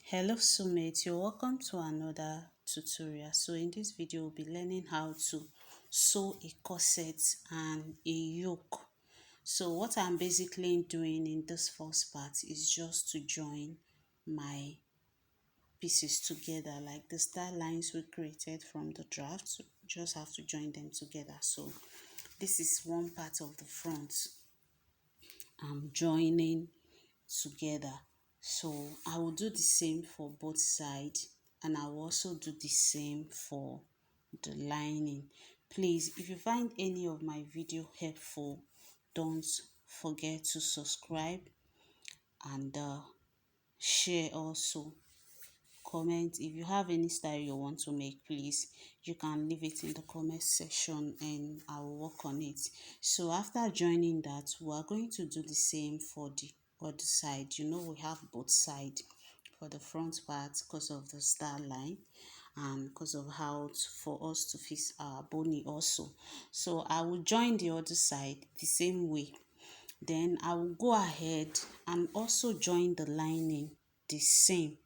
Hello soulmates, you're welcome to another tutorial. So in this video we'll be learning how to sew a corset and a yoke. So what I'm basically doing in this first part is just to join my pieces together, like the star lines we created from the draft. So just have to join them together. So this is one part of the front I'm joining together. So I will do the same for both sides, and I will also do the same for the lining. Please, if you find any of my video helpful, don't forget to subscribe and share also. Comment if you have any style you want to make, please you can leave it in the comment section and I will work on it. So after joining that, we are going to do the same for the other side. We have both sides for the front part because of the star line and because of how for us to fix our bony also. So I will join the other side the same way. Then I will go ahead and also join the lining the same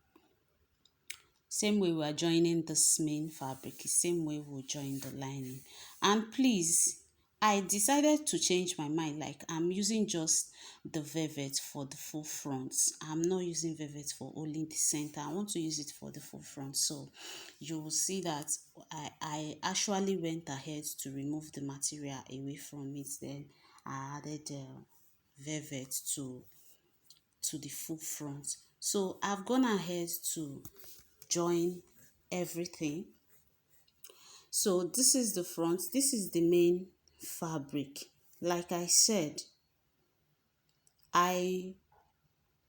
way we are joining this main fabric, the same way we'll join the lining. And please, I decided to change my mind, like I'm using just the velvet for the full front. I'm not using velvet for only the center. I want to use it for the full front. So you will see that I actually went ahead to remove the material away from it. Then I added velvet to the full front. So I've gone ahead to join everything. So this is the front, this is the main fabric. Like I said, I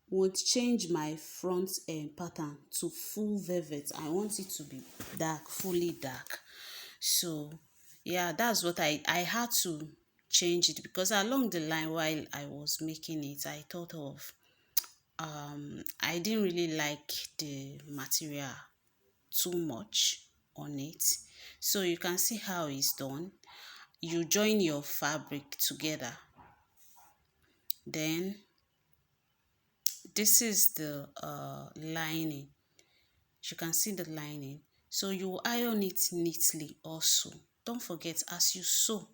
would change my front pattern to full velvet. I want it to be dark, fully dark. So yeah, that's what I had to change it, because along the line while I was making it, I thought of I didn't really like the material too much on it. So you can see how it's done. You join your fabric together, then this is the lining. You can see the lining. So you iron it neatly also. Don't forget, as you sew,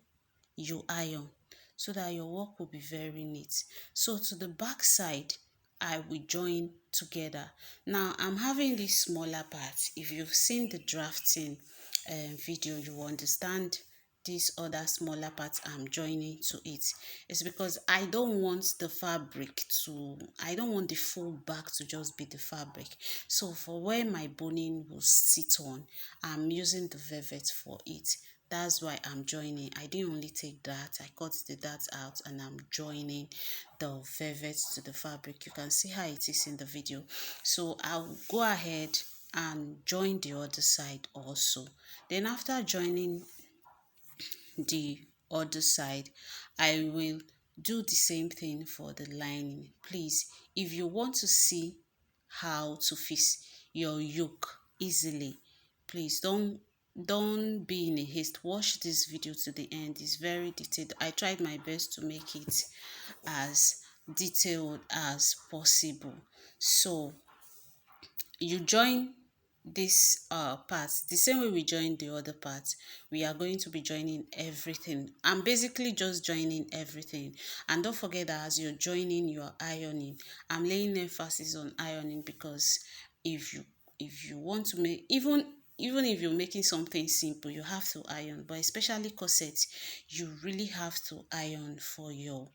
you iron so that your work will be very neat. So to the back side, I will join together. Now I'm having this smaller part. If you've seen the drafting video, you will understand this other smaller part I'm joining to it. It's because I don't want the full back to just be the fabric. So for where my boning will sit on, I'm using the velvet for it. That's why I'm joining. I didn't only take that, I cut the darts out and I'm joining the velvet to the fabric. You can see how it is in the video. So I'll go ahead and join the other side also. Then after joining the other side, I will do the same thing for the lining. Please, if you want to see how to fix your yoke easily, please don't be in a haste. Watch this video to the end. It's very detailed. I tried my best to make it as detailed as possible. So you join this part the same way we join the other part. We are going to be joining everything. I'm basically just joining everything, and don't forget that as you're joining, you're ironing. I'm laying emphasis on ironing because if you want to make, even if you're making something simple, you have to iron. But especially corsets, you really have to iron for your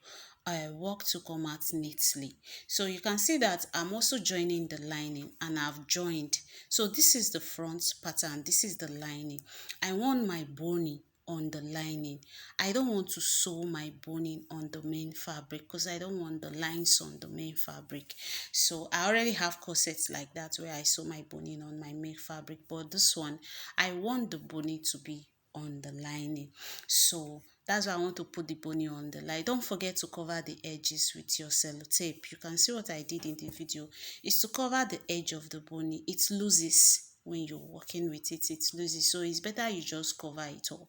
work to come out neatly. So you can see that I'm also joining the lining, and I've joined. So this is the front pattern, this is the lining. I want my boning on the lining. I don't want to sew my boning on the main fabric because I don't want the lines on the main fabric. So I already have corsets like that where I sew my boning on my main fabric, but this one I want the boning to be on the lining. So that's why I want to put the boning on the line. Don't forget to cover the edges with your sellotape. You can see what I did in the video is to cover the edge of the boning. It loses when you're working with it, it loses. So it's better you just cover it up.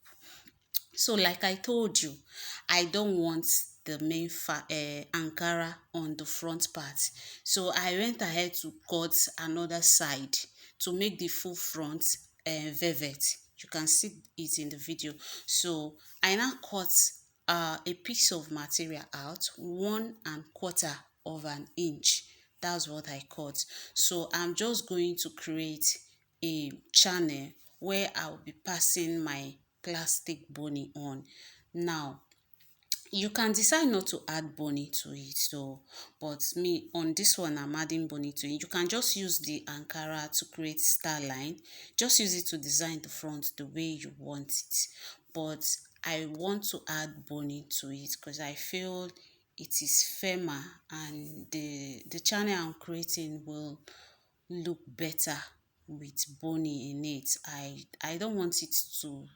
So like I told you, I don't want the main ankara on the front part. So I went ahead to cut another side to make the full front velvet. You can see it in the video. So I now cut a piece of material out, 1/4 of an inch. That's what I cut. So I'm just going to create a channel where I'll be passing my plastic boning on. Now you can decide not to add boning to it, so but me on this one I'm adding boning to it. You can just use the ankara to create star line, just use it to design the front the way you want it, but I want to add boning to it because I feel it is firmer and the channel I'm creating will look better with boning in it. I don't want it to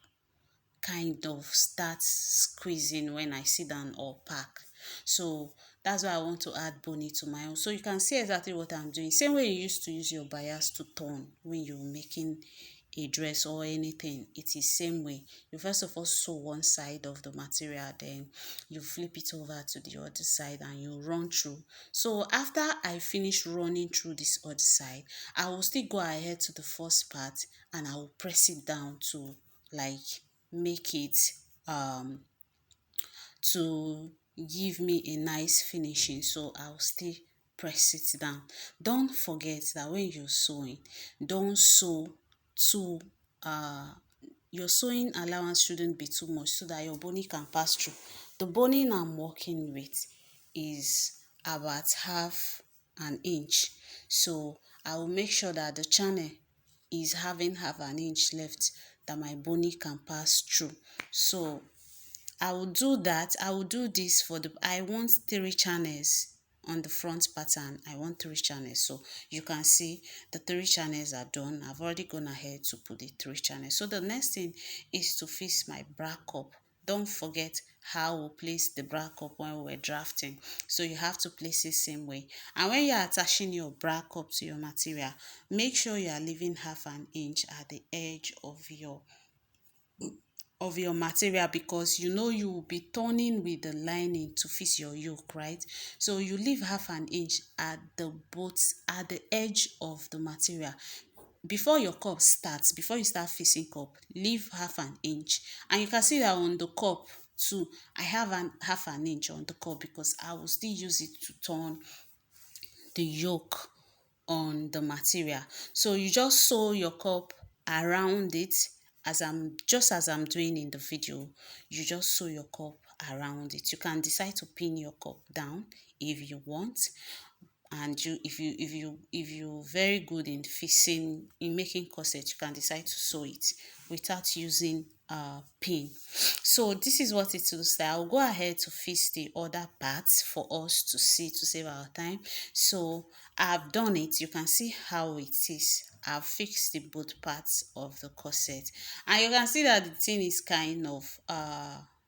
kind of start squeezing when I sit down or pack. So that's why I want to add bony to my own. So you can see exactly what I'm doing. Same way you used to use your bias to turn when you're making a dress or anything. It is same way. You first of all sew one side of the material, then you flip it over to the other side and you run through. So after I finish running through this other side, I will still go ahead to the first part and I will press it down to like make it to give me a nice finishing. So I'll still press it down. Don't forget that when you're sewing, don't sew too your sewing allowance shouldn't be too much so that your boning can pass through. The boning I'm working with is about 1/2 inch, so I will make sure that the channel is having 1/2 inch left that my boning can pass through. So I will do that. I will do this for the, I want 3 channels on the front pattern. I want 3 channels. So you can see the 3 channels are done. I've already gone ahead to put the 3 channels. So the next thing is to fix my bra cup. Don't forget how we place the bra cup when we're drafting. So you have to place it same way. And when you're attaching your bra cup to your material, make sure you are leaving 1/2 inch at the edge of your material, because you know you will be turning with the lining to fit your yoke, right? So you leave 1/2 inch at the edge of the material. Before your cup starts, before you start fixing cup, leave 1/2 inch. And you can see that on the cup too, I have 1/2 inch on the cup because I will still use it to turn the yoke on the material. So you just sew your cup around it, as I'm doing in the video. You just sew your cup around it. You can decide to pin your cup down if you want, and if you're very good in making corset, you can decide to sew it without using pin. So this is what it looks like. I'll go ahead to fix the other parts for us to see, to save our time. So I've done it. You can see how it is. I've fixed the both parts of the corset, and you can see that the thing is kind of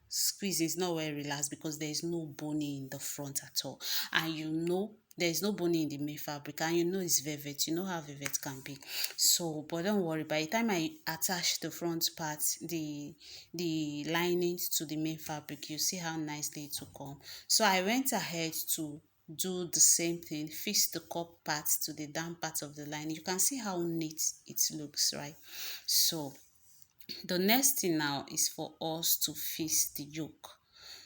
squeeze, is not well relaxed because there is no boning in the front at all. And you know there is no boning in the main fabric, and you know it's velvet. You know how velvet can be. So but don't worry, by the time I attach the front part, the linings to the main fabric, you see how nicely it will come. So I went ahead to do the same thing, fix the cup part to the down part of the line. You can see how neat it looks, right? So the next thing now is for us to fix the yoke.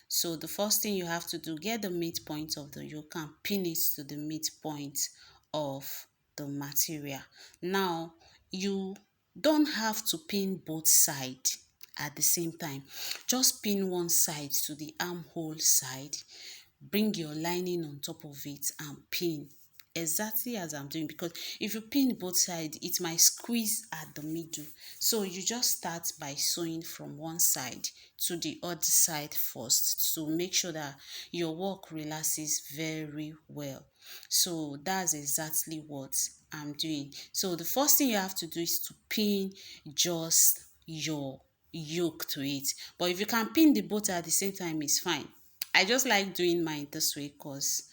So the first thing you have to do, get the midpoint of the yoke and pin it to the midpoint of the material. Now you don't have to pin both sides at the same time. Just pin one side to the armhole side, bring your lining on top of it and pin exactly as I'm doing, because if you pin both sides it might squeeze at the middle. So you just start by sewing from one side to the other side first to make sure that your work relaxes very well. So that's exactly what I'm doing. So the first thing you have to do is to pin just your yoke to it, but if you can pin the both at the same time, it's fine. I just like doing mine this way because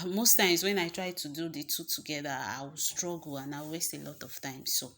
most times when I try to do the two together, I will struggle and I'll waste a lot of time. So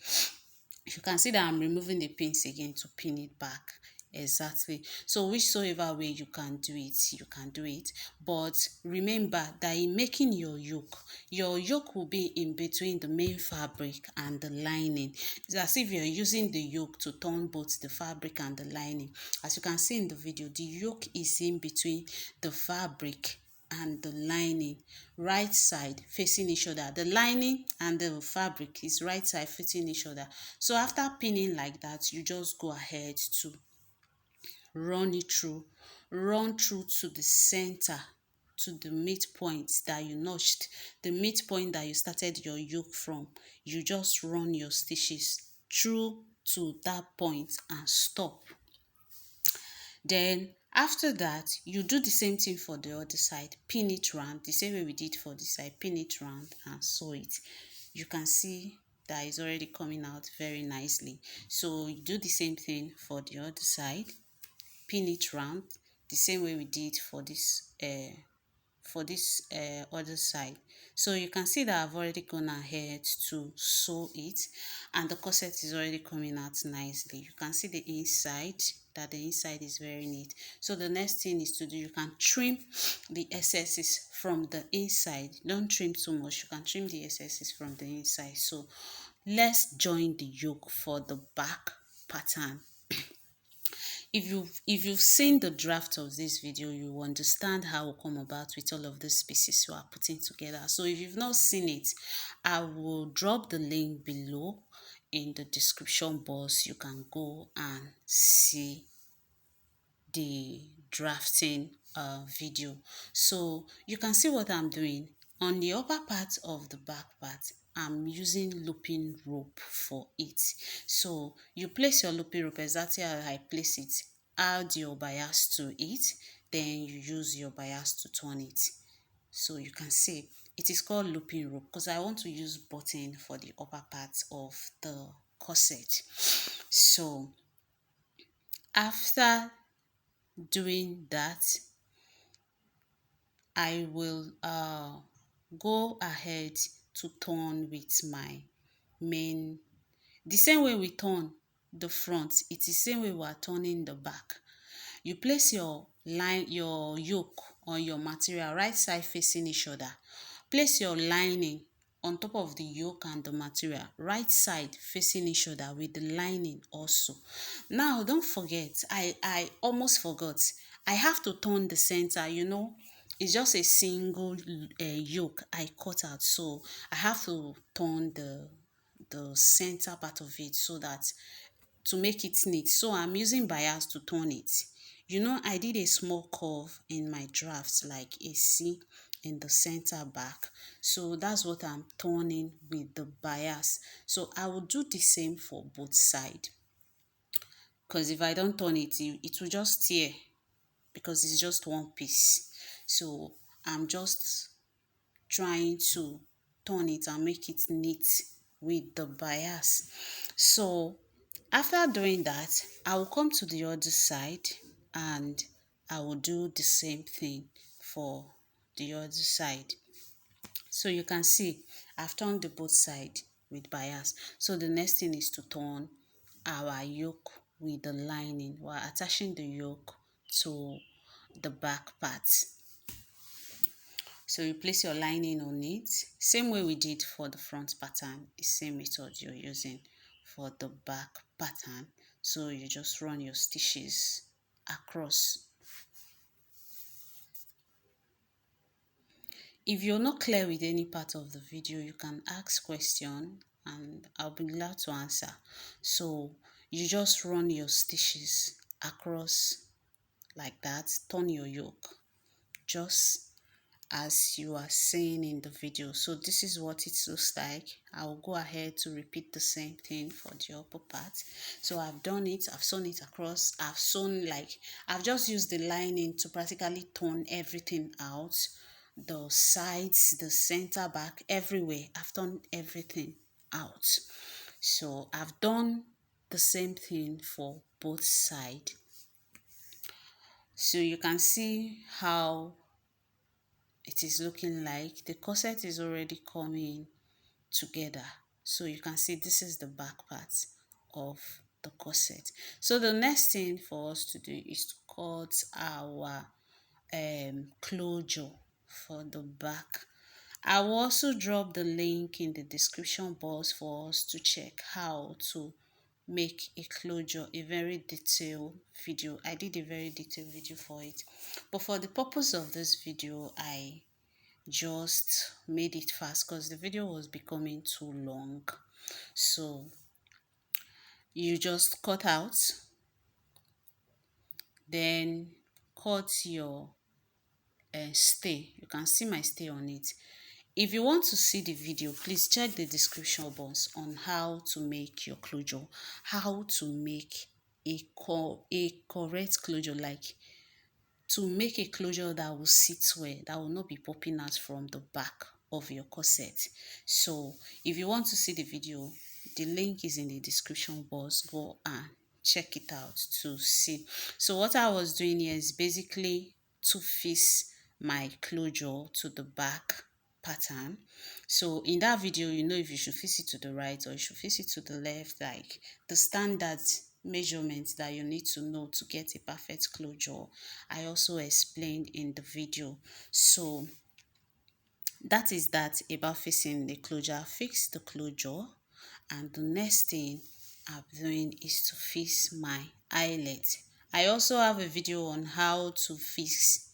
you can see that I'm removing the pins again to pin it back. Exactly. So whichsoever way you can do it, you can do it. But remember that in making your yoke will be in between the main fabric and the lining. It's as if you're using the yoke to turn both the fabric and the lining. As you can see in the video, the yoke is in between the fabric and the lining, right side facing each other. The lining and the fabric is right side facing each other. So after pinning like that, you just go ahead to run it through, run through to the center, to the midpoint that you notched, the midpoint that you started your yoke from. You just run your stitches through to that point and stop. Then after that, you do the same thing for the other side. Pin it round the same way we did for this side. Pin it round and sew it. You can see that is already coming out very nicely. So you do the same thing for the other side. Pin it round the same way we did for this other side. So you can see that I've already gone ahead to sew it, and the corset is already coming out nicely. You can see the inside, that the inside is very neat. So the next thing is to do, you can trim the excesses from the inside. Don't trim too much, you can trim the excesses from the inside. So let's join the yoke for the back pattern. If you've seen the draft of this video, you understand how we come about with all of these pieces we are putting together. So if you've not seen it, I will drop the link below in the description box. You can go and see the drafting video. So you can see what I'm doing. On the upper part of the back part, I'm using looping rope for it. So you place your looping rope exactly how I place it. Add your bias to it, then you use your bias to turn it. So you can see it is called looping rope because I want to use button for the upper part of the corset. So after doing that, I will go ahead to turn with my main, the same way we turn the front, it's the same way we are turning the back. You place your yoke on your material, right side facing each other. Place your lining on top of the yoke and the material, right side facing each other with the lining also. Now don't forget, I almost forgot, I have to turn the center. It's just a single yoke I cut out, so I have to turn the center part of it so that to make it neat. So I'm using bias to turn it. I did a small curve in my draft, like a C in the center back. So that's what I'm turning with the bias. So I will do the same for both sides. Because if I don't turn it, it will just tear because it's just one piece. So I'm just trying to turn it and make it neat with the bias. So after doing that, I will come to the other side and I will do the same thing for the other side. So you can see I've turned the both side with bias. So the next thing is to turn our yoke with the lining. We're attaching the yoke to the back part. So you place your lining on it, same way we did for the front pattern, the same method you're using for the back pattern. So you just run your stitches across. If you're not clear with any part of the video, you can ask question and I'll be glad to answer. So you just run your stitches across like that, turn your yoke just as you are seeing in the video. So this is what it looks like. I will go ahead to repeat the same thing for the upper part. So I've done it, I've sewn it across, I've just used the lining to practically turn everything out, the sides, the center, back, everywhere. I've done everything out. So I've done the same thing for both sides. So you can see how it is looking like. The corset is already coming together. So you can see this is the back part of the corset. So the next thing for us to do is to cut our closure for the back. I will also drop the link in the description box for us to check how to make a closure, a very detailed video. I did a very detailed video for it, but for the purpose of this video, I just made it fast because the video was becoming too long. So you just cut out, then cut your stay. You can see my stay on it. If you want to see the video, please check the description box on how to make your closure, how to make a correct closure, like to make a closure that will sit well, that will not be popping out from the back of your corset. So if you want to see the video, the link is in the description box. Go and check it out to see. So what I was doing here is basically to fix my closure to the back pattern. So in that video, you know if you should fix it to the right or you should fix it to the left, like the standard measurements that you need to know to get a perfect closure. I also explained in the video. So that is that about fixing the closure. Fix the closure, and the next thing I'm doing is to fix my eyelet. I also have a video on how to fix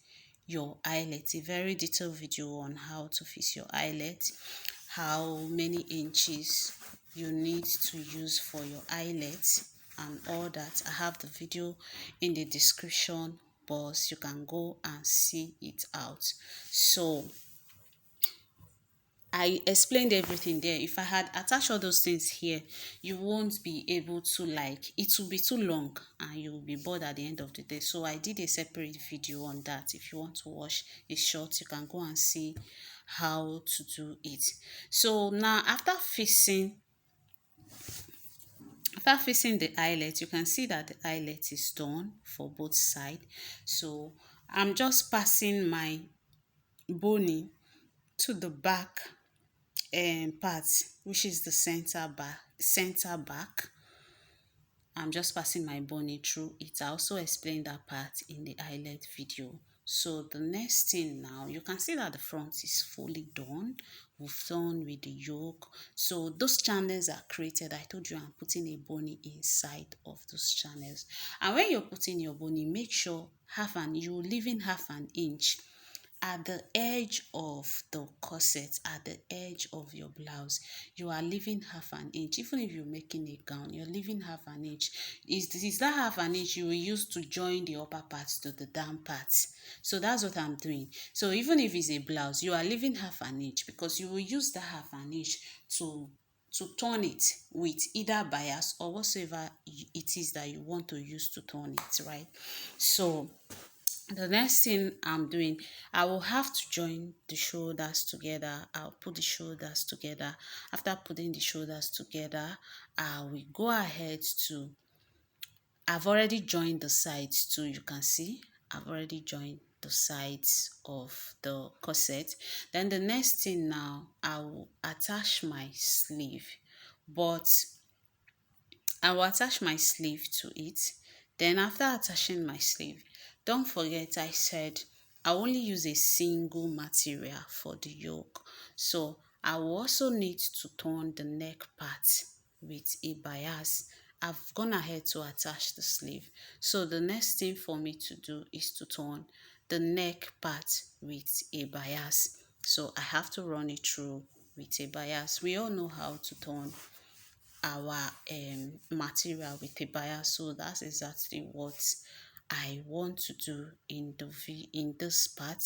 your eyelet, a very detailed video on how to fix your eyelet, how many inches you need to use for your eyelet and all that. I have the video in the description box. You can go and see it out. So I explained everything there. If I had attached all those things here, you won't be able to, like, it will be too long and you will be bored at the end of the day. So I did a separate video on that. If you want to watch it short, you can go and see how to do it. So now after fixing the eyelet, you can see that the eyelet is done for both sides. So I'm just passing my boning to the back part, which is the center back. I'm just passing my boning through it. I also explained that part in the eyelet video. So the next thing now, you can see that the front is fully done. We've done with the yoke. So those channels are created. I told you I'm putting a boning inside of those channels. And when you're putting your boning, make sure you're leaving half an inch at the edge of the corset, at the edge of your blouse. You are leaving half an inch. Even if you're making a gown, you're leaving half an inch. Is that half an inch you will use to join the upper parts to the down parts. So that's what I'm doing. So even if it's a blouse, you are leaving half an inch because you will use that half an inch to turn it with either bias or whatsoever it is that you want to use to turn it, right? So the next thing I'm doing, I will have to join the shoulders together. I'll put the shoulders together. After putting the shoulders together, I will go ahead to, I've already joined the sides too. You can see I've already joined the sides of the corset. Then the next thing now, I will attach my sleeve, but I will attach my sleeve to it. Then after attaching my sleeve, don't forget I said I only use a single material for the yoke. So I will also need to turn the neck part with a bias. I've gone ahead to attach the sleeve. So the next thing for me to do is to turn the neck part with a bias. So I have to run it through with a bias. We all know how to turn our material with a bias, so that's exactly what I want to do in this part.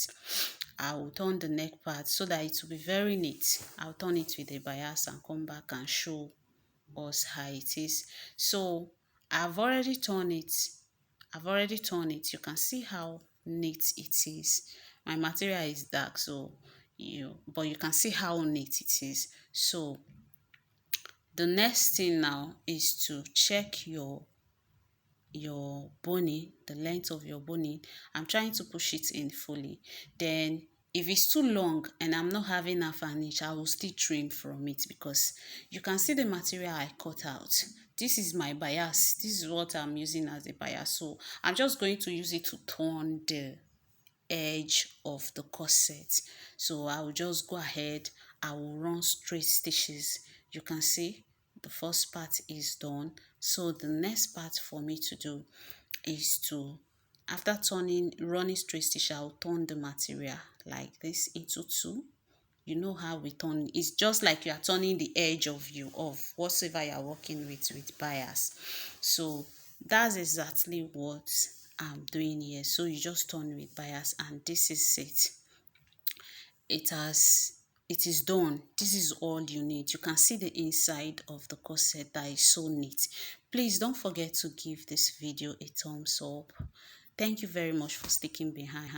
I will turn the neck part so that it will be very neat. I'll turn it with a bias and come back and show us how it is. So I've already turned it. You can see how neat it is. My material is dark, so but you can see how neat it is. So the next thing now is to check your boning, the length of your boning. I'm trying to push it in fully. Then If it's too long and I'm not having half an inch, I will still trim from it, because you can see the material I cut out. This is my bias. This is what I'm using as a bias. So I'm just going to use it to turn the edge of the corset. So I will just go ahead, I will run straight stitches. You can see the first part is done. So the next part for me to do is to, after running straight stitch, I'll turn the material like this into two. You know how we turn, it's just like you are turning the edge of whatever you are working with bias. So that's exactly what I'm doing here. So you just turn with bias, and this is it. It is done. This is all you need. You can see the inside of the corset that is so neat. Please don't forget to give this video a thumbs up. Thank you very much for sticking behind.